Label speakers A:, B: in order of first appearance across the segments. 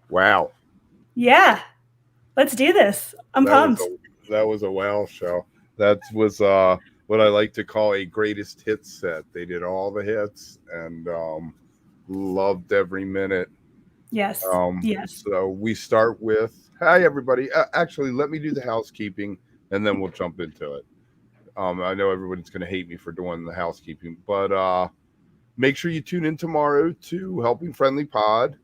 A: Wow.
B: Yeah, let's do this. I'm
A: That was
B: pumped.
A: a wow show. That was what I like to call a greatest hits set. They did all the hits and loved every minute.
B: Yes. Yes.
A: So we start with hi everybody. Actually, let me do the housekeeping and then we'll jump into it. I know everybody's going to hate me for doing the housekeeping, but make sure you tune in tomorrow to Helping Friendly Pod.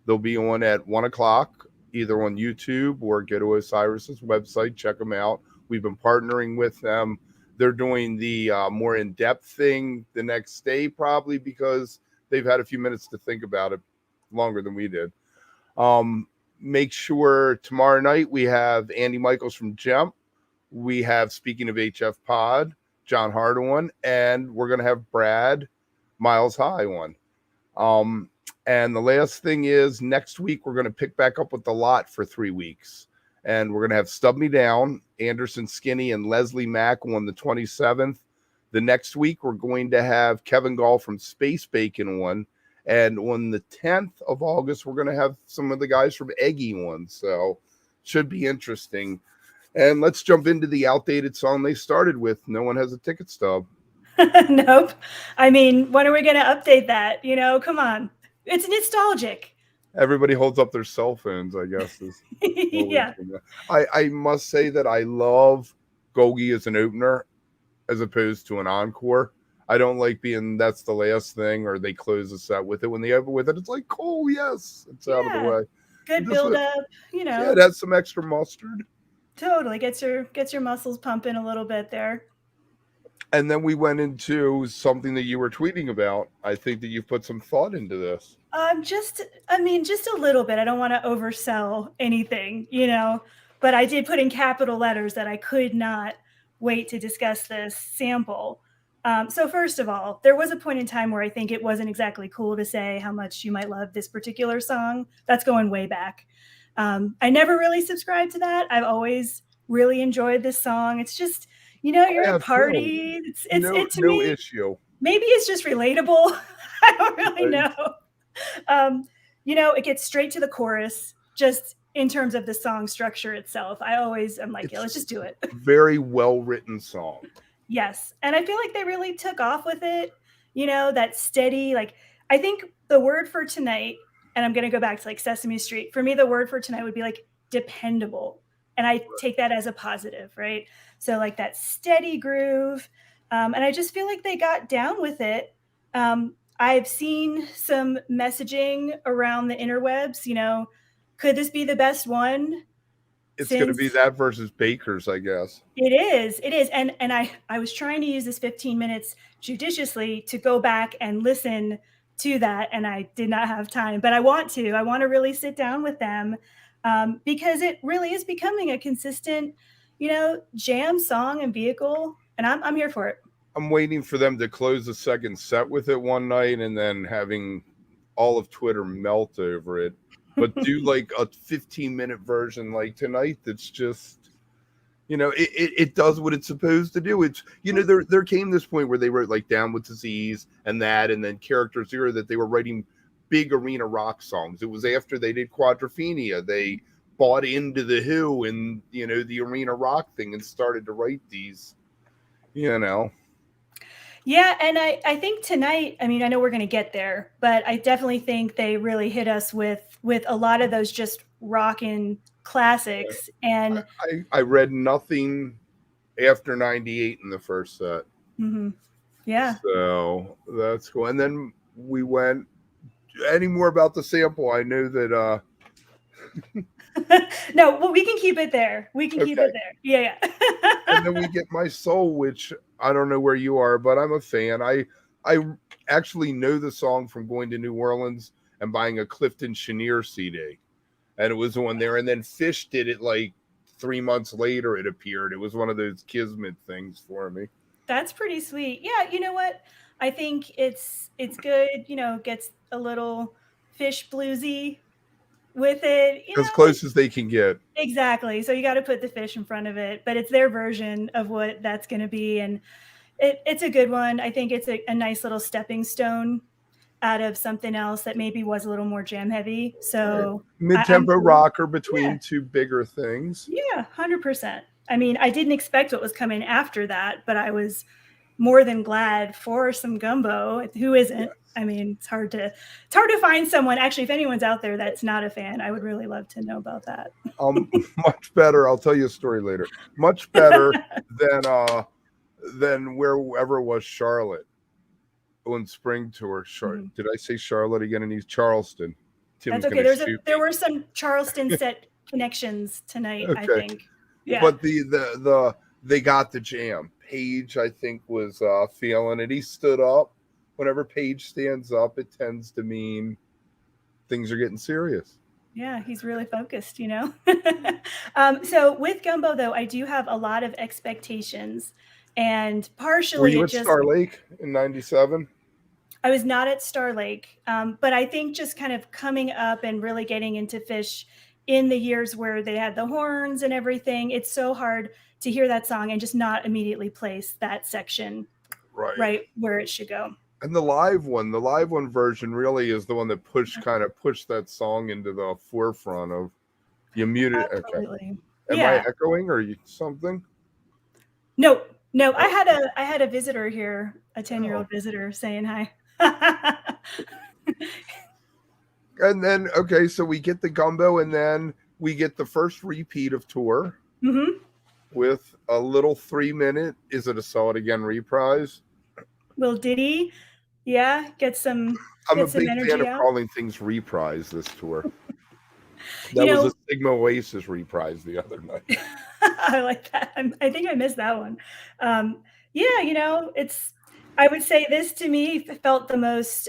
A: They'll be on at 1 o'clock, either on YouTube or go to Osiris's website. Check them out. We've been partnering with them. They're doing the more in depth thing the next day, probably because they've had a few minutes to think about it longer than we did. Make sure tomorrow night we have Andy Michaels from Jump. We have, speaking of HF Pod, John Hart on, and we're going to have Brad Miles High on. And the last thing is next week we're going to pick back up with the lot for 3 weeks. And we're going to have Stub Me Down, Anderson Skinny, and Leslie Mack on the 27th. The next week we're going to have Kevin Gall from Space Bacon on. And on the 10th of August, we're going to have some of the guys from Eggy on. So should be interesting. And let's jump into the outdated song they started with. No one has a ticket stub.
B: Nope. I mean, when are we going to update that? Come on. It's nostalgic.
A: Everybody holds up their cell phones, I guess.
B: Yeah.
A: I must say that I love Golgi as an opener as opposed to an encore. I don't like being that's the last thing or they close the set with it. When they open with it, it's like, cool, yes, it's out of the way.
B: Good build up,
A: Yeah, it has some extra mustard.
B: Totally gets your muscles pumping a little bit there.
A: And then we went into something that you were tweeting about. I think that you've put some thought into this.
B: Just a little bit. I don't want to oversell anything, but I did put in capital letters that I could not wait to discuss this sample. So first of all, there was a point in time where I think it wasn't exactly cool to say how much you might love this particular song. That's going way back. I never really subscribed to that. I've always really enjoyed this song. It's just, you're at a party. It's
A: no issue.
B: Maybe it's just relatable. I don't really know. It gets straight to the chorus, just in terms of the song structure itself. I'm like, yeah, let's just do it.
A: Very well written song.
B: Yes. And I feel like they really took off with it, that steady, I think the word for tonight, and I'm going to go back to like Sesame Street. For me, the word for tonight would be like dependable. And I take that as a positive, right? So like that steady groove. And I just feel like they got down with it. I've seen some messaging around the interwebs, could this be the best one?
A: It's going to be that versus Baker's, I guess.
B: It is. And I was trying to use this 15 minutes judiciously to go back and listen to that, and I did not have time. But I want to really sit down with them because it really is becoming a consistent, jam song and vehicle, and I'm here for it.
A: I'm waiting for them to close the second set with it one night and then having all of Twitter melt over it. But do like a 15-minute version like tonight that's just, it does what it's supposed to do. It's, there came this point where they wrote like Down with Disease and then Character Zero, that they were writing big arena rock songs. It was after they did Quadrophenia. They bought into the Who and, the arena rock thing and started to write these,
B: Yeah, and I think tonight, I know we're going to get there, but I definitely think they really hit us with a lot of those just rockin' classics. And
A: I read nothing after 98 in the first set.
B: Mm-hmm. Yeah.
A: So that's cool. And then we went, any more about the sample? I know that...
B: No, well, we can keep it there. Keep it there. Yeah.
A: And then we get My Soul, which I don't know where you are, but I'm a fan. I actually know the song from going to New Orleans and buying a Clifton Chenier CD. And it was on there. And then Phish did it like 3 months later, it appeared. It was one of those kismet things for me.
B: That's pretty sweet. Yeah, you know what? I think it's good, gets a little Phish bluesy with it.
A: As close as they can get.
B: Exactly. So you got to put the Phish in front of it, but it's their version of what that's going to be. And it's a good one. I think it's a nice little stepping stone. out of something else that maybe was a little more jam heavy. So
A: mid-tempo rocker between two bigger things.
B: Yeah, 100%. I mean, I didn't expect what was coming after that, but I was more than glad for some gumbo. Who isn't? Yes. I mean, it's hard to find someone. Actually, if anyone's out there that's not a fan, I would really love to know about that.
A: Much better. I'll tell you a story later. Much better than wherever was Charlotte on spring tour. Did I say Charlotte again? And he's Charleston.
B: That's okay. There were some Charleston set connections tonight. Okay. I think. Yeah.
A: But they got the jam. Paige, I think, was feeling it. He stood up. Whenever Paige stands up, it tends to mean things are getting serious.
B: Yeah, he's really focused, you know. So with Gumbo, though, I do have a lot of expectations, and partially.
A: Were you at Star Lake in '97?
B: I was not at Star Lake, but I think just kind of coming up and really getting into Phish in the years where they had the horns and everything, it's so hard to hear that song and just not immediately place that section right where it should go.
A: And the live one version really is the one that pushed that song into the forefront of you muted.
B: Absolutely.
A: Okay. Am I echoing or something?
B: No. I had a visitor here, a 10-year-old visitor saying hi.
A: And then, okay, so we get the gumbo, and then we get the first repeat of tour with a little 3-minute, is it a Saw It Again reprise?
B: Little ditty. Yeah, get some
A: I'm
B: get
A: a
B: some
A: big
B: energy
A: fan of
B: out.
A: calling things reprise this tour. That was a Sigma Oasis reprise the other night.
B: I like that. I think I missed that one. Yeah, I would say this to me felt the most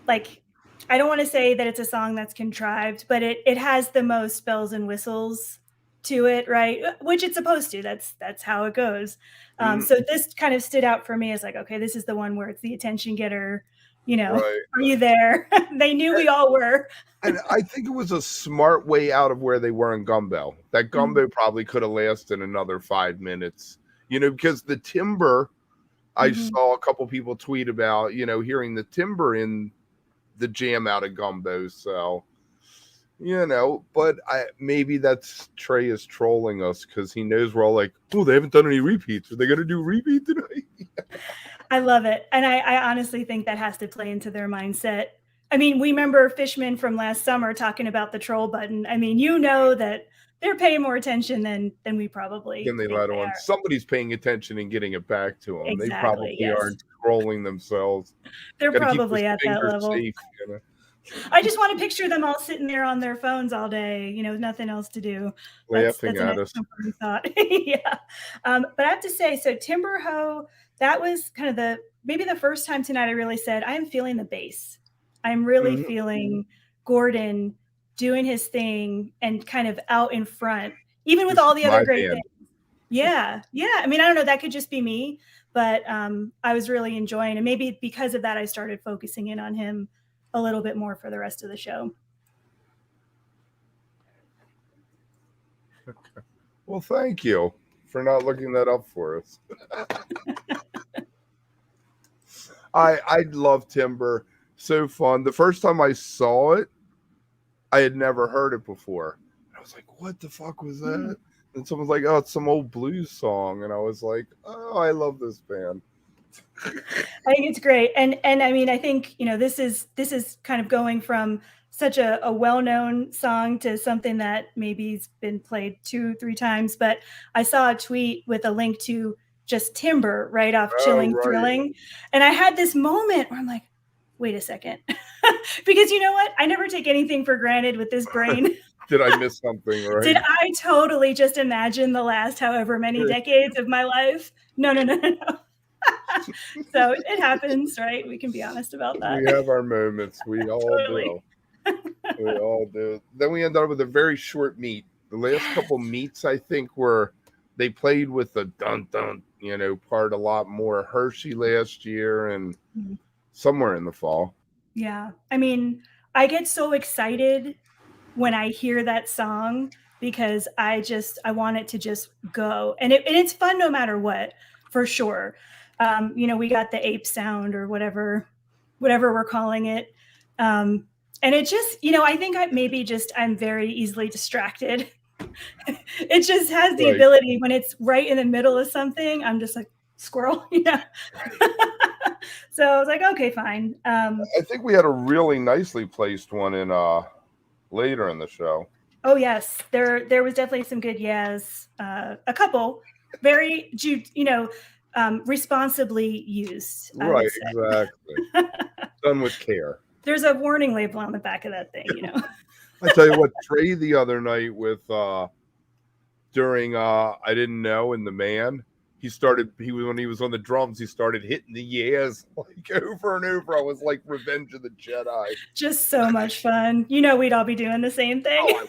B: like, I don't want to say that it's a song that's contrived, but it has the most bells and whistles to it, right? Which it's supposed to. That's how it goes. So this kind of stood out for me as like, okay, this is the one where it's the attention getter. Are you there? They knew we all were.
A: And I think it was a smart way out of where they were in Gumbo. That Gumbo probably could have lasted another 5 minutes, because the timbre, I saw a couple people tweet about, hearing the timbre in the jam out of Gumbo. So, but maybe that's Trey is trolling us because he knows we're all like, oh, they haven't done any repeats. Are they going to do a repeat tonight?
B: I love it. And I honestly think that has to play into their mindset. I mean, we remember Fishman from last summer talking about the troll button. I mean, that they're paying more attention than we probably
A: can they let on. Somebody's paying attention and getting it back to them.
B: Exactly,
A: they probably aren't trolling themselves.
B: They're probably at that level. Safe, I just want to picture them all sitting there on their phones all day, nothing else to do.
A: Laughing at us.
B: Thought. Yeah. But I have to say, so Timber Ho, that was kind of maybe the first time tonight I really said, I'm feeling the bass. I'm really feeling Gordon doing his thing and kind of out in front, even with all the other great things. Yeah. I mean, I don't know, that could just be me, but I was really enjoying it. Maybe because of that, I started focusing in on him a little bit more for the rest of the show.
A: Okay. Well, thank you for not looking that up for us. I love Timber. So fun. The first time I saw it, I had never heard it before. I was like, what the fuck was that? And someone's like, oh, it's some old blues song. And I was like, oh, I love this band.
B: I think it's great. And I mean, I think, this is kind of going from such a well-known song to something that maybe's been played 2-3 times. But I saw a tweet with a link to just Timber right off Chilling Thrilling. And I had this moment where I'm like, wait a second. Because you know what? I never take anything for granted with this brain.
A: Did I miss something, right?
B: Did I totally just imagine the last however many decades of my life? No. So it happens, right? We can be honest about that.
A: We have our moments. We all do. We all do. Then we end up with a very short meet. The last couple meets, I think, they played with the dun-dun, part a lot more. Hershey last year and somewhere in the fall.
B: Yeah. I mean, I get so excited when I hear that song because I want it to just go. And it's fun no matter what, for sure. We got the ape sound or whatever whatever we're calling it. And it just, I think I'm very easily distracted. It just has the ability when it's right in the middle of something, I'm just like squirrel, So I was like, okay, fine.
A: I think we had a really nicely placed one in later in the show.
B: Oh yes, there was definitely some good yes. A couple very responsibly used.
A: Right, exactly. Done with care.
B: There's a warning label on the back of that thing,
A: I tell you what, Trey the other night with during I Didn't Know in the Man, when he was on the drums, he started hitting the yes like over and over. I was like Revenge of the Jedi.
B: Just so much fun. We'd all be doing the same thing.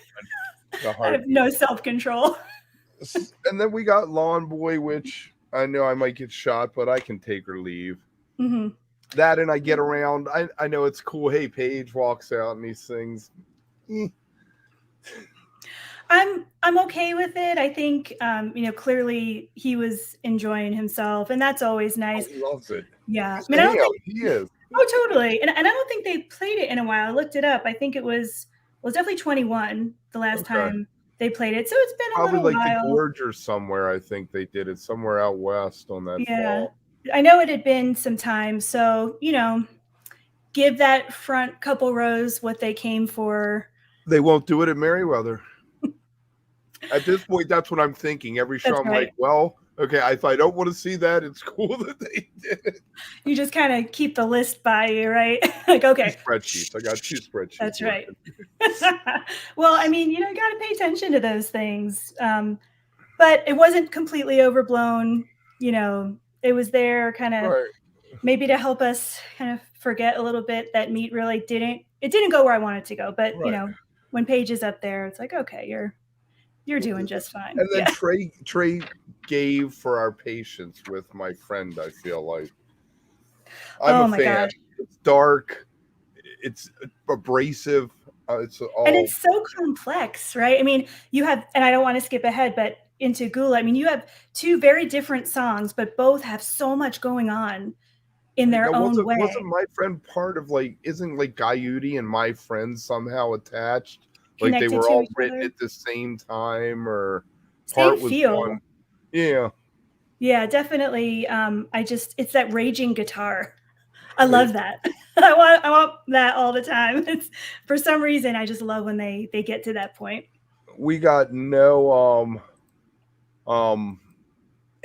B: I have no self-control.
A: And then we got Lawn Boy, which I know I might get shot, but I can take or leave.
B: Mm-hmm.
A: That and I Get Around. I know it's cool. Hey, Paige walks out and he sings.
B: I'm okay with it. I think clearly he was enjoying himself, and that's always nice.
A: Oh, he loves it.
B: Yeah,
A: I don't think he is.
B: Oh, totally. And I don't think they played it in a while. I looked it up. I think it was definitely 21 the last time they played it. So it's been
A: probably
B: a little
A: like
B: while.
A: the Gorge or somewhere. I think they did it somewhere out west on that.
B: Yeah,
A: fall.
B: I know it had been some time. So give that front couple rows what they came for.
A: They won't do it at Merriweather. At this point, that's what I'm thinking. Every show, I'm like, well, okay, if I don't want to see that, it's cool that they did it.
B: You just kind of keep the list by you, right? Like, okay.
A: 2 spreadsheets. I got 2 spreadsheets.
B: That's right. Well, I mean, you got to pay attention to those things. But it wasn't completely overblown. It was there kind of maybe to help us kind of forget a little bit that Meat really didn't go where I wanted to go. But, when Paige is up there, it's like, okay, you're doing just fine.
A: And then Trey gave for our patience with my friend, I feel like. I'm a fan. God. It's dark. It's abrasive. And
B: it's so complex, right? I mean, you have, and I don't want to skip ahead, but into Gula, I mean, you have 2 very different songs, but both have so much going on in their own way.
A: Wasn't My Friend part of isn't Gaiuti and My Friend somehow attached? Connected they were all written at the same time, or
B: part was feel.
A: One. Yeah.
B: Yeah, definitely. It's that raging guitar. I love that. I want that all the time. For some reason, I just love when they get to that point.
A: We got no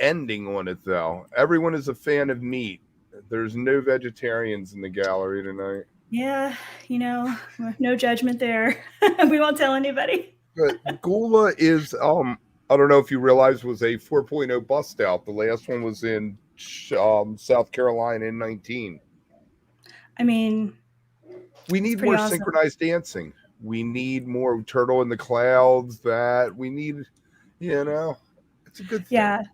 A: ending on it though. Everyone is a fan of meat. There's no vegetarians in the gallery tonight.
B: Yeah, no judgment there. We won't tell anybody.
A: But Gula is, I don't know if you realize, was a 4.0 bust out. The last one was in South Carolina in 19. I
B: mean,
A: we need more synchronized dancing. We need more Turtle in the Clouds. That we need, it's a good thing.
B: Yeah.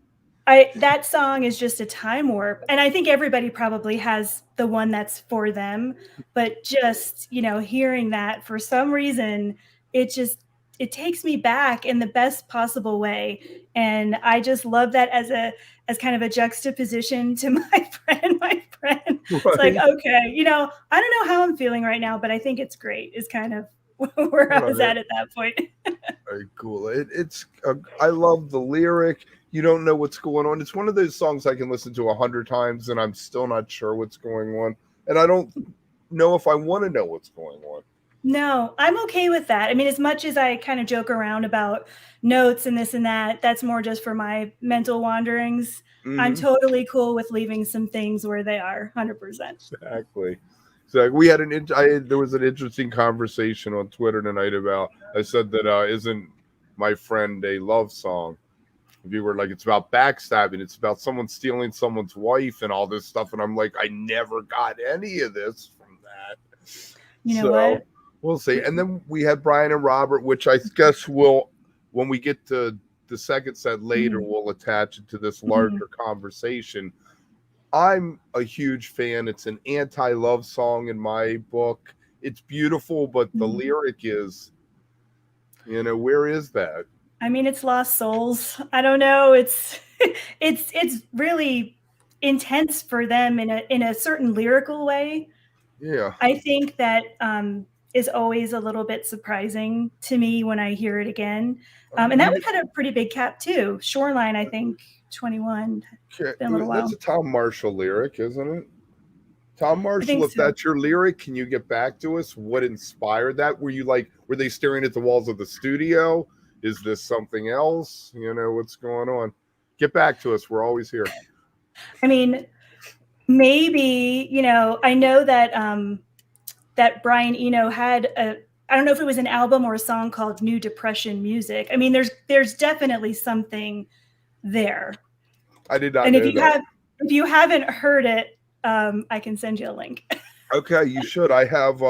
B: That song is just a time warp. And I think everybody probably has the one that's for them, but just, hearing that for some reason, it takes me back in the best possible way. And I just love that as kind of a juxtaposition to my friend. Right. It's like, okay, I don't know how I'm feeling right now, but I think it's great is kind of where I was at that point.
A: Very cool. I love the lyric. You don't know what's going on. It's one of those songs I can listen to 100 times and I'm still not sure what's going on. And I don't know if I want to know what's going on.
B: No, I'm okay with that. I mean, as much as I kind of joke around about notes and this and that, that's more just for my mental wanderings. Mm-hmm. I'm totally cool with leaving some things where they are 100%.
A: Exactly. So we had there was an interesting conversation on Twitter tonight about, I said that isn't My Friend a love song? You were like, it's about backstabbing. It's about someone stealing someone's wife and all this stuff. And I'm like, I never got any of this from that.
B: You know what?
A: We'll see. And then we had Brian and Robert, which I guess when we get to the second set later, we'll attach it to this larger conversation. I'm a huge fan. It's an anti-love song in my book. It's beautiful, but the lyric is, where is that?
B: I mean, it's Lost Souls. I don't know. It's really intense for them in a certain lyrical way.
A: Yeah.
B: I think that is always a little bit surprising to me when I hear it again. And that one had a pretty big cap too. Shoreline, I think 21.
A: Okay.
B: Been a little while.
A: That's a Tom Marshall lyric, isn't it? Tom
B: I
A: Marshall,
B: think
A: if
B: so.
A: that's your lyric, can you get back to us? What inspired that? Were they staring at the walls of the studio? Is this something else? What's going on? Get back to us. We're always here.
B: I mean, maybe, I know that that Brian Eno had I don't know if it was an album or a song called New Depression Music. I mean, there's definitely something there.
A: I did not
B: and
A: know
B: if you haven't heard it, I can send you a link.
A: Okay, you should. I have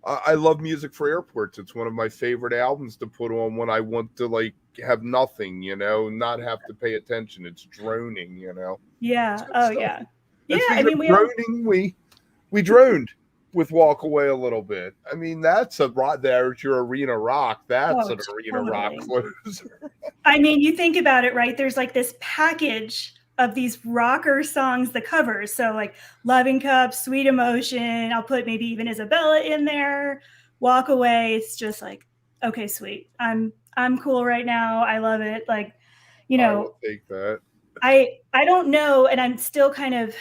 A: I love Music for Airports. It's one of my favorite albums to put on when I want to have nothing, not have to pay attention. It's droning,
B: Yeah. Oh
A: stuff.
B: yeah.
A: Yeah, I mean, we droned with Walk Away a little bit. I mean, there's your arena rock. That's an arena rock closer.
B: I mean, you think about it, right? There's like this package of these rocker songs, the covers. So like Loving Cup, Sweet Emotion. I'll put maybe even Isabella in there. Walk Away. It's just like, okay, sweet. I'm cool right now. I love it. Like,
A: I will take that.
B: I don't know, and I'm still kind of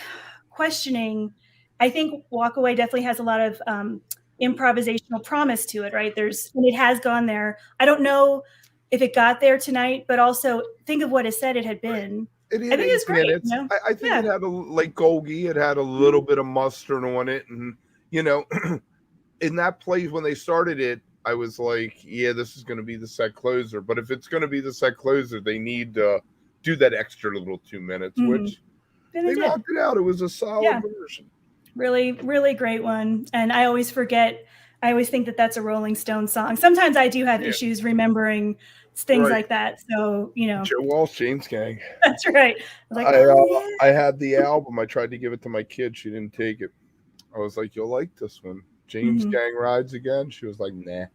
B: questioning. I think Walk Away definitely has a lot of improvisational promise to it, right? And it has gone there. I don't know if it got there tonight, but also think of what it said it had been.
A: I think it's great. I think it had like Golgi, it had a little bit of mustard on it. And, in that place when they started it, I was like, yeah, this is going to be the set closer. But if it's going to be the set closer, they need to do that extra little 2 minutes, which they knocked it out. It was a solid version.
B: Really, really great one. And I always forget. I always think that that's a Rolling Stone song. Sometimes I do have issues remembering things like that. So,
A: Joe Walsh, James Gang.
B: That's right. I
A: had the album. I tried to give it to my kid. She didn't take it. I was like, you'll like this one. James Gang Rides Again. She was like, nah.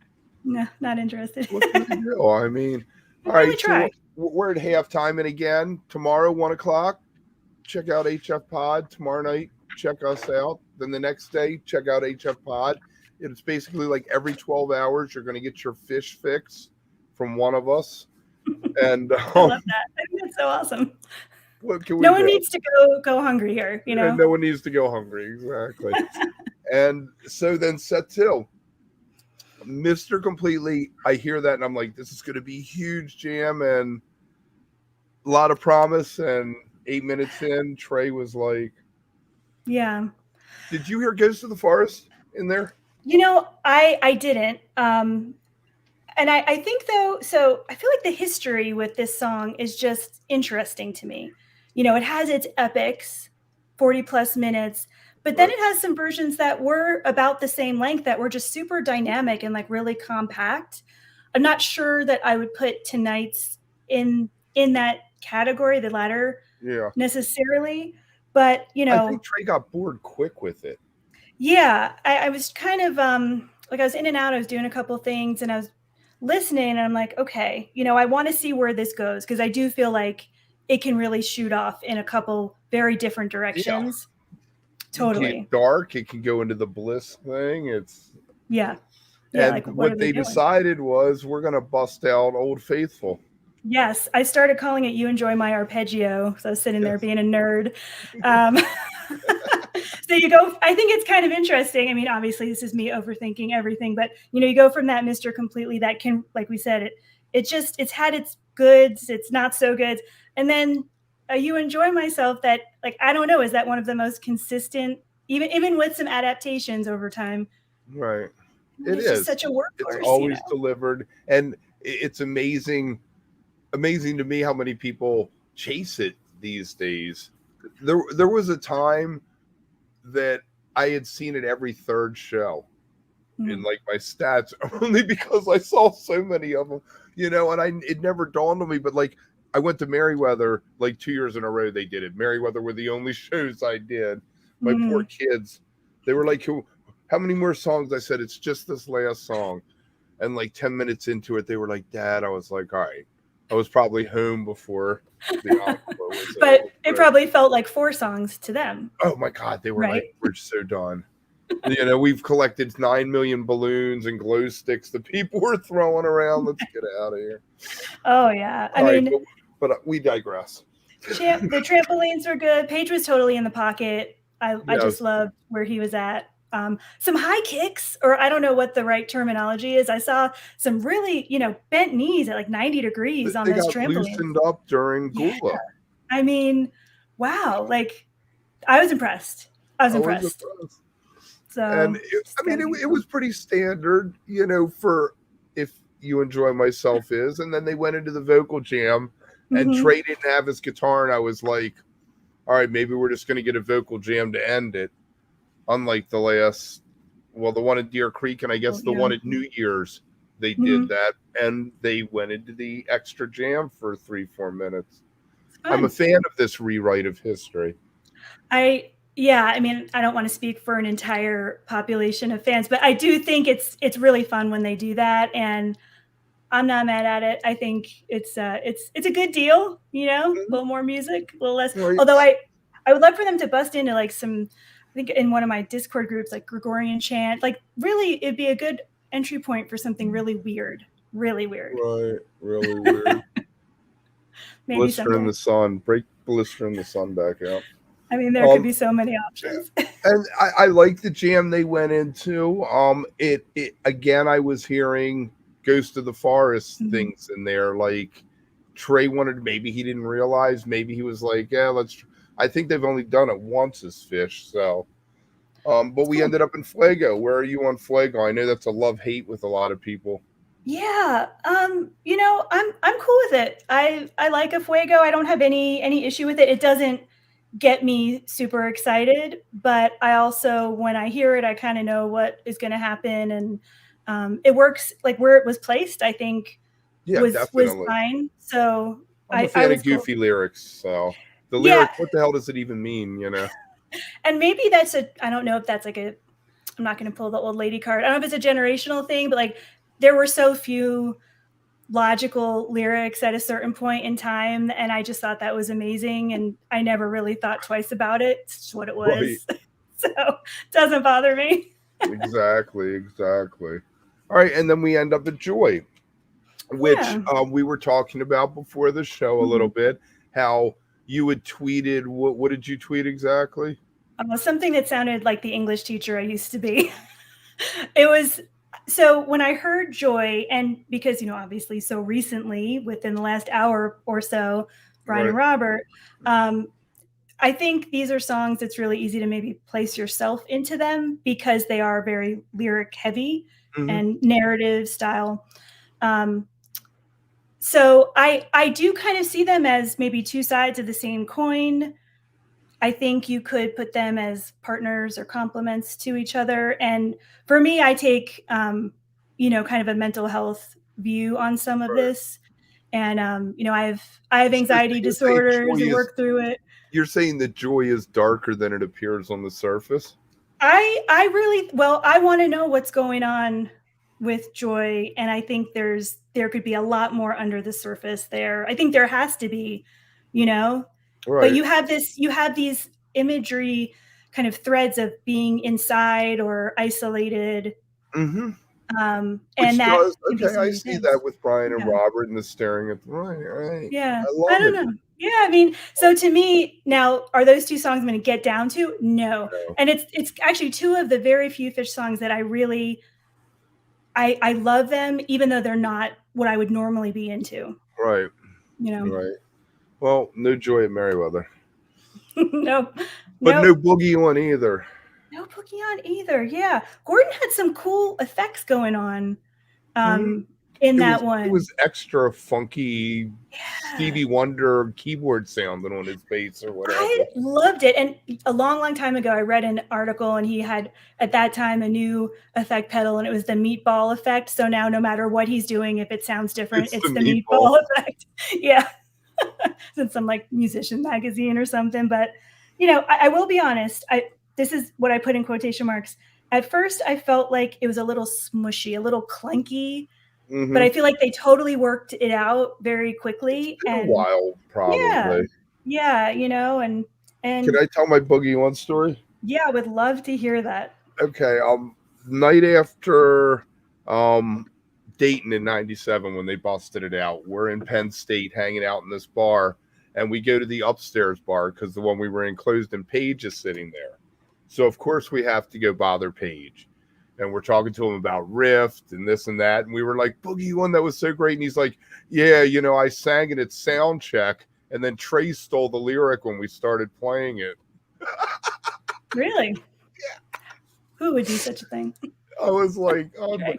B: No, not interested.
A: What can I do? I mean, all right. So we're at halftime. And again, tomorrow, 1:00, check out HF Pod. Tomorrow night, check us out. Then the next day, check out HF Pod. It's basically like every 12 hours, you're going to get your Phish fix from one of us. And
B: I love that. I think that's so awesome.
A: No
B: one needs to go hungry here,
A: And no one needs to go hungry, exactly. And so then set till Mr. Completely, I hear that and I'm like, this is going to be a huge jam and a lot of promise. And 8 minutes in, Trey was like,
B: yeah.
A: Did you hear Ghost of the Forest in there?
B: I didn't. And I think though, so I feel like the history with this song is just interesting to me. It has its epics, 40 plus minutes, but then it has some versions that were about the same length that were just super dynamic and like really compact. I'm not sure that I would put tonight's in that category, the latter necessarily, but
A: I think Trey got bored quick with it.
B: Yeah, I was kind of I was in and out. I was doing a couple of things and I was listening and I'm like, okay, I want to see where this goes because I do feel like it can really shoot off in a couple very different directions. Yeah. Totally.
A: Dark. It can go into the Bliss thing. It's
B: and
A: like, what they decided was we're going to bust out Old Faithful.
B: Yes, I started calling it "You Enjoy My Arpeggio." So I was sitting there being a nerd. So you go. I think it's kind of interesting. I mean, obviously, this is me overthinking everything, but you go from that Mr. Completely that can, like we said, it's had its goods, it's not so good, and then You Enjoy Myself. That I don't know, is that one of the most consistent, even with some adaptations over time?
A: Right.
B: It's just such a workhorse.
A: It's always delivered, and it's amazing to me how many people chase it these days. There was a time that I had seen it every third show in my stats, only because I saw so many of them, and it never dawned on me, but I went to Merriweather 2 years in a row. They did it. Merriweather were the only shows I did. My poor kids, they were like, how many more songs? I said, it's just this last song. And 10 minutes into it, they were like, Dad. I was like, all right. I was probably home before the encore was
B: but it probably felt like 4 songs to them.
A: Oh my God. They were we're so done. You know, we've collected 9 million balloons and glow sticks that people were throwing around. Let's get out of here.
B: Oh yeah. I
A: All right,
B: mean,
A: but we digress.
B: the trampolines were good. Paige was totally in the pocket. I just
A: Yes.
B: loved where he was at. Some high kicks, or I don't know what the right terminology is. I saw some really, bent knees at like 90 degrees on
A: They
B: those
A: got
B: trampolines.
A: loosened up during
B: Yeah.
A: Gula.
B: I mean, wow. Like, I was impressed. I was impressed. So,
A: And it was pretty standard, for if you enjoy myself is. And then they went into the vocal jam, and Trey didn't have his guitar, and I was like, all right, maybe we're just going to get a vocal jam to end it. Unlike the one at Deer Creek, and I guess the one at New Year's, they did that, and they went into the extra jam for 3-4 minutes. I'm a fan of this rewrite of history.
B: I don't want to speak for an entire population of fans, but I do think it's really fun when they do that, and I'm not mad at it. I think it's a good deal, a little more music, a little less. Right. Although I would love for them to bust into like some, I think in one of my Discord groups, like Gregorian chant, like really it'd be a good entry point for something really weird. Really weird.
A: Right, really weird.
B: Maybe
A: Blister in the sun. Break Blister in the Sun back out.
B: I mean, there could be so many options.
A: And I like the jam they went into. It again, I was hearing Ghost of the Forest things in there. Like Trey wanted, maybe he didn't realize. Maybe he was like, yeah, let's. I think they've only done it once as Phish. So, but we ended up in Fuego. Where are you on Fuego? I know that's a love-hate with a lot of people.
B: Yeah. I'm cool with it. I like a Fuego. I don't have any issue with it. It doesn't get me super excited, but I also, when I hear it, I kind of know what is going to happen, and it works. Like where it was placed, I think was fine. So
A: I'm a fan of goofy lyrics. So the lyric, what the hell does it even mean?
B: And maybe I don't know if that's like I'm not going to pull the old lady card. I don't know if it's a generational thing, but like there were so few logical lyrics at a certain point in time, and I just thought that was amazing, and I never really thought twice about it. It's just what it was. Right. So it doesn't bother me.
A: Exactly. All right, and then we end up at Joy, which we were talking about before the show a little bit, how you had tweeted. What did you tweet exactly?
B: Something that sounded like the English teacher I used to be. It was, so when I heard Joy, and because, obviously so recently, within the last hour or so, Brian and Robert, I think these are songs that's really easy to maybe place yourself into them because they are very lyric heavy and narrative style. So I do kind of see them as maybe two sides of the same coin. I think you could put them as partners or complements to each other. And for me, I take, kind of a mental health view on some of this. And, I have anxiety disorders and work through it.
A: You're saying that Joy is darker than it appears on the surface?
B: I want to know what's going on with Joy. And I think there could be a lot more under the surface there. I think there has to be, Right. But you have these imagery kind of threads of being inside or isolated.
A: And
B: that
A: does, I see that with Brian and Robert and the staring at the right.
B: Yeah. I don't know. Yeah, I mean, so to me, now, are those two songs I'm going to get down to? No. And it's actually two of the very few Phish songs that I really I love them, even though they're not what I would normally be into.
A: Right. Right. Well, no Joy at Merriweather.
B: Nope.
A: But no Boogie on either.
B: No Boogie on either. Yeah. Gordon had some cool effects going on in that one.
A: It was extra funky Stevie Wonder keyboard sounding on his bass or whatever.
B: I loved it. And a long time ago, I read an article, and he had, at that time, a new effect pedal, and it was the meatball effect. So now no matter what he's doing, if it sounds different, it's the meatball effect. Yeah. It's some like musician magazine or something. But, I will be honest. This is what I put in quotation marks. At first, I felt like it was a little smushy, a little clunky, but I feel like they totally worked it out very quickly.
A: It's been a while, probably.
B: Yeah, and
A: can I tell my Boogie One story?
B: Yeah, I would love to hear that.
A: Okay. Night after Dayton in '97 when they busted it out, we're in Penn State hanging out in this bar, and we go to the upstairs bar because the one we were in closed, and Paige is sitting there. So of course we have to go bother Paige. And we're talking to him about Rift and this and that. And we were like, Boogie One, that was so great. And he's like, yeah, I sang it at sound check. And then Trey stole the lyric when we started playing it.
B: Really?
A: Yeah.
B: Who would do such a thing?
A: I was like, okay.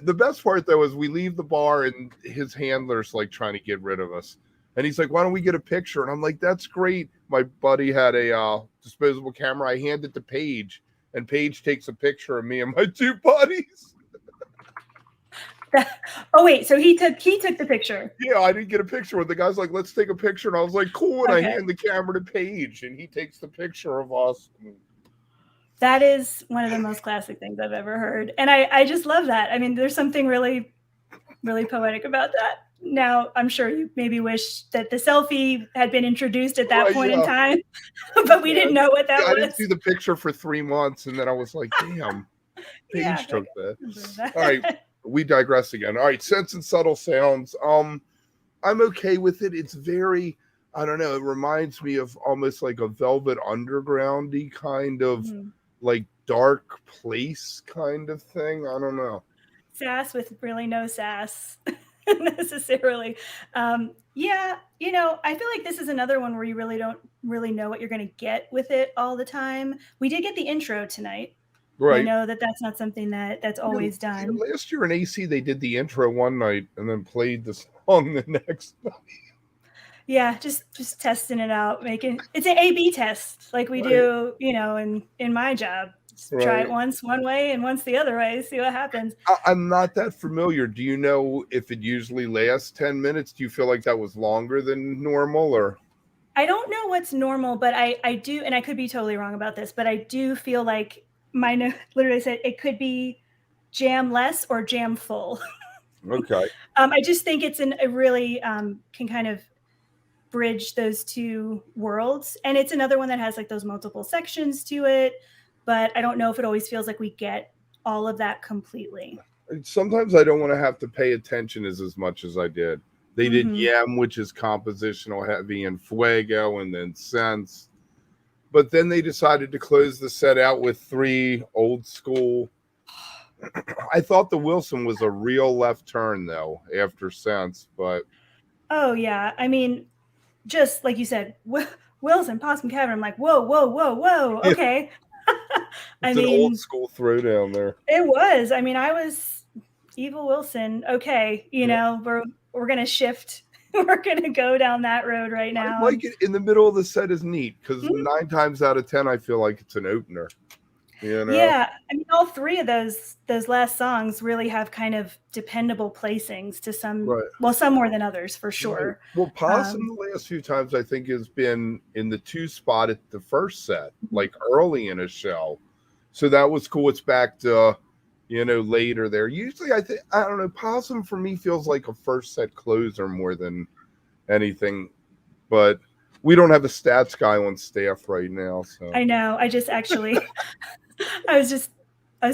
A: The best part, though, is we leave the bar and his handler's like trying to get rid of us. And he's like, why don't we get a picture? And I'm like, that's great. My buddy had a disposable camera. I hand it to Paige. And Paige takes a picture of me and my two buddies.
B: Oh wait, so he took the picture.
A: Yeah, I didn't get a picture. When the guy's like, "Let's take a picture," and I was like, "Cool." And I hand the camera to Paige, and he takes the picture of us.
B: That is one of the most classic things I've ever heard, and I just love that. I mean, there's something really, really poetic about that. Now, I'm sure you maybe wish that the selfie had been introduced at that point in time, but we didn't know what that was.
A: I didn't see the picture for 3 months, and then I was like, damn, Paige took that. All right, we digress again. All right, Sense and Subtle Sounds. I'm okay with it. It's very, I don't know, it reminds me of almost like a Velvet Underground-y kind of like dark place kind of thing. I don't know.
B: Sass with really no sass. Necessarily. Yeah, I feel like this is another one where you really don't really know what you're going to get with it all the time. We did get the intro tonight. Right. I know that's not something that's always done.
A: Last year in AC, they did the intro one night and then played the song the next night.
B: Yeah, just testing it out, it's an A/B test like we do, in my job. Try it once one way and once the other way, see what happens.
A: I'm not that familiar. Do you know if it usually lasts 10 minutes? Do you feel like that was longer than normal, or?
B: I don't know what's normal, but I do, and I could be totally wrong about this, but I do feel like my note literally said it could be jam less or jam full.
A: Okay.
B: I just think it really can kind of bridge those two worlds. And it's another one that has like those multiple sections to it. But I don't know if it always feels like we get all of that completely.
A: Sometimes I don't want to have to pay attention as much as I did. They did Yam, which is compositional heavy, and Fuego, and then Sense. But then they decided to close the set out with 3 old school. I thought the Wilson was a real left turn, though, after Sense. But
B: oh, yeah. I mean, just like you said, Wilson, Possum Cavern, I'm like, whoa. Okay.
A: It's an old school throwdown there.
B: It was. I mean, I was Evil Wilson. Okay, we're gonna shift. We're gonna go down that road right now.
A: I like it in the middle of the set is neat because 9 times out of 10, I feel like it's an opener.
B: Yeah, I mean, all 3 of those last songs really have kind of dependable placings to some. Right. Well, some more than others for sure.
A: Right. Well, Possum the last few times I think has been in the 2 spot at the first set, like early in a show. So that was cool. It's back to later there. Usually I don't know. Possum for me feels like a first set closer more than anything, but we don't have a stats guy on staff right now. So
B: I know. I just actually. I was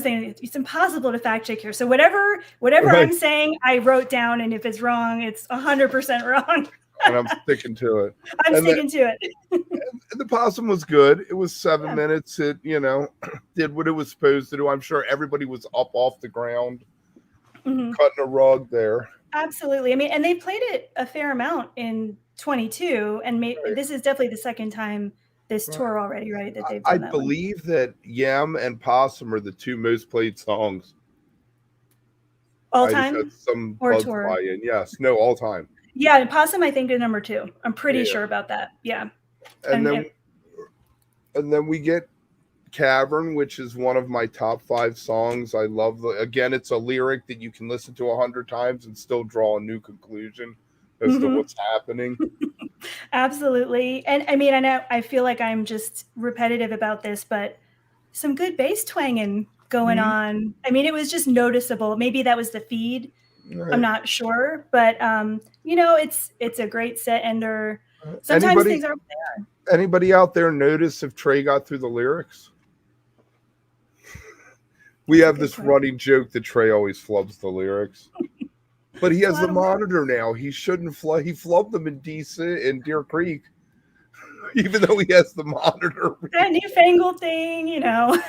B: saying it's impossible to fact check here. So whatever I'm saying, I wrote down, and if it's wrong, it's 100% wrong.
A: And I'm sticking to it.
B: I'm sticking to it.
A: And the Possum was good. It was 7 minutes. It did what it was supposed to do. I'm sure everybody was up off the ground, cutting a rug there.
B: Absolutely. I mean, and they played it a fair amount in 22, and this is definitely the second time this tour already, right? That they've done
A: I believe that Yam and Possum are the 2 most played songs.
B: All time?
A: Some
B: or tour?
A: Buy-in. Yes. No, all time.
B: Yeah, and Possum I think is number 2. I'm pretty sure about that. Yeah.
A: And then we get Cavern, which is one of my top 5 songs. I love again, it's a lyric that you can listen to 100 times and still draw a new conclusion as to what's happening.
B: Absolutely. And I mean, I feel like I'm just repetitive about this, but some good bass twanging going on. I mean, it was just noticeable. Maybe that was the feed. Right. I'm not sure, but it's a great set ender. Sometimes things are there.
A: Anybody out there notice if Trey got through the lyrics? We
B: That's a
A: have
B: good
A: this
B: point.
A: running joke that Trey always flubs the lyrics. But he
B: It's a
A: has the
B: lot of work.
A: monitor now. He shouldn't flub. He flubbed them in DC in Deer Creek, even though he has the monitor.
B: That newfangled thing, you know.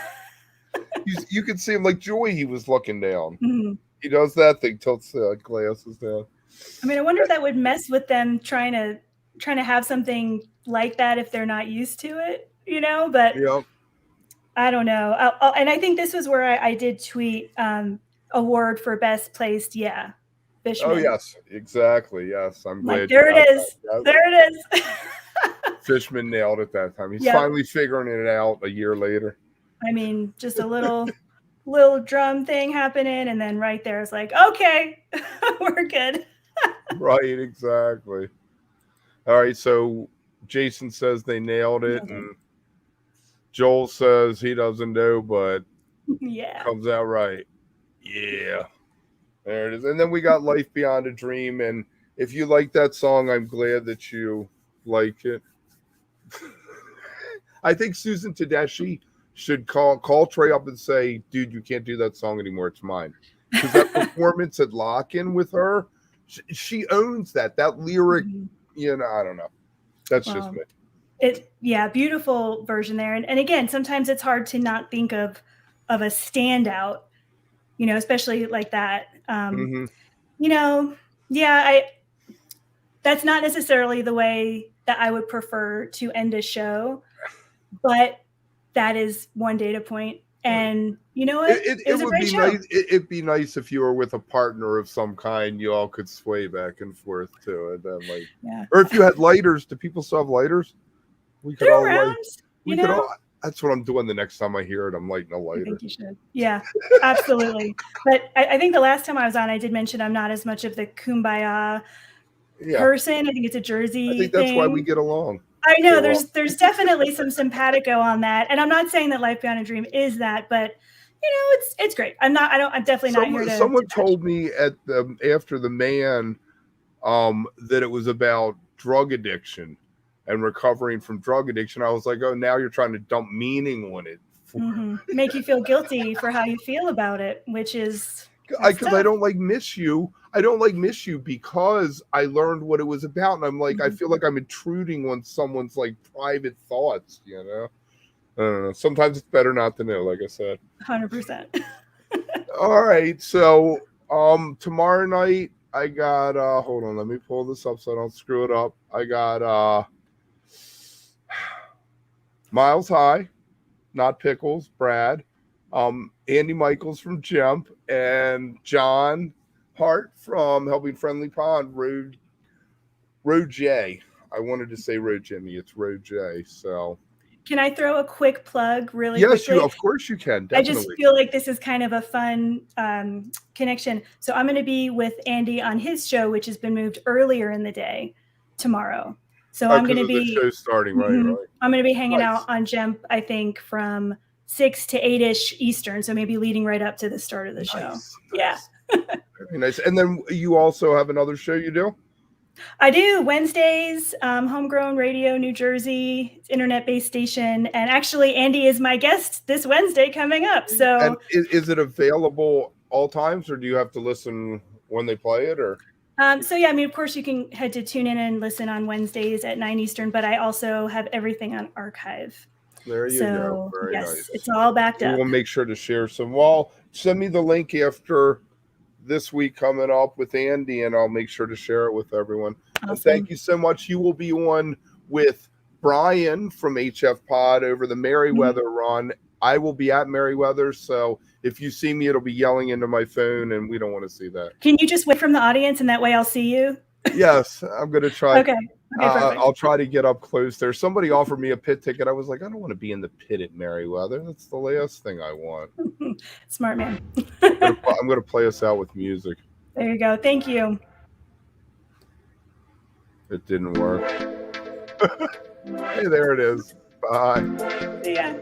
A: You can see him like Joy. He was looking down.
B: Mhm.
A: He does that thing, tilts the glasses down.
B: I mean, I wonder if that would mess with them trying to have something like that if they're not used to it, you know. But
A: Yep.
B: I don't know. And I think this was where I did tweet award for best placed. Yeah,
A: Oh
B: Fishman.
A: yes, exactly. Yes, I'm
B: Like
A: glad you
B: there it
A: got
B: is.
A: that. Yes.
B: There it is.
A: Fishman nailed it that time. He's
B: Yep.
A: finally figuring it out a year later.
B: I mean, just a little drum thing happening, and then right there is like, okay, we're good.
A: Right, exactly. All right, so Jason says they nailed it, and Joel says he doesn't know, but
B: Yeah.
A: comes out right. Yeah. There it is. And then we got Life Beyond a Dream. And if you like that song, I'm glad that you like it. I think Susan Tedeschi should call Trey up and say, dude, you can't do that song anymore. It's mine. Because that performance at Lock-In with her, she owns that. That lyric, you know, I don't know. That's just me.
B: Beautiful version there. And again, sometimes it's hard to not think of a standout, you know, especially like that. You know, that's not necessarily the way that I would prefer to end a show, but that is one data point. And you know what? It was a great show.
A: Nice. It'd be nice if you were with a partner of some kind. You all could sway back and forth to it. Then, like, or if you had lighters. Do people still have lighters? We could all light. We could all. That's what I'm doing the next time I hear it. I'm lighting a lighter.
B: I think you should. Yeah, absolutely. But I think the last time I was on, I did mention I'm not as much of the kumbaya person. I think it's a Jersey
A: I think that's why we get along.
B: I know there's definitely some simpatico on that, and I'm not saying that Life Beyond a Dream is that, but you know, it's great. I'm definitely not here to.
A: Someone told me after the Man, that it was about drug addiction and recovering from drug addiction. I was like, oh, now you're trying to dump meaning on it.
B: Make you feel guilty for how you feel about it, which is
A: because I don't like Miss You. I don't like Miss You because I learned what it was about, and I'm like, I feel like I'm intruding on someone's like private thoughts, you know. I don't know. Sometimes it's better not to know, like I said.
B: 100%.
A: All right, so tomorrow night I got hold on, let me pull this up so I don't screw it up. I got Miles High, not Pickles, Brad, Andy Michaels from Jump, and John Hart from Helping Friendly Pond, Road J. I wanted to say Road Jimmy. It's Road J. So,
B: can I throw a quick plug really quickly?
A: Yes, of course you can. Definitely.
B: I just feel like this is kind of a fun connection. So I'm going to be with Andy on his show, which has been moved earlier in the day tomorrow. So I'm going to be
A: the show starting right.
B: I'm going to be hanging out on Jump, I think, from 6 to 8-ish Eastern. So maybe leading right up to the start of the show. Yeah.
A: Very nice. And then you also have another show you do?
B: I do. Wednesdays, Homegrown Radio, New Jersey, internet-based station. And actually, Andy is my guest this Wednesday coming up. So,
A: and is it available all times, or do you have to listen when they play it? Or
B: so yeah, I mean, of course, you can head to tune in and listen on Wednesdays at 9 Eastern. But I also have everything on archive.
A: There you go. Very nice.
B: It's all backed up.
A: We'll make sure to share some. Well, send me the link after this week coming up with Andy, and I'll make sure to share it with everyone. Awesome. Thank you so much. You will be on with Brian from HF Pod over the Merriweather run. I will be at Merriweather, so if you see me, it'll be yelling into my phone, and we don't want to see that.
B: Can you just wait from the audience, and that way I'll see you?
A: Yes, I'm going to try.
B: Okay,
A: I'll try to get up close there. Somebody offered me a pit ticket. I was like, I don't want to be in the pit at Merriweather. That's the last thing I want.
B: Smart man.
A: I'm going to play us out with music.
B: There you go. Thank you.
A: It didn't work. Hey, there it is. Bye.
B: See ya.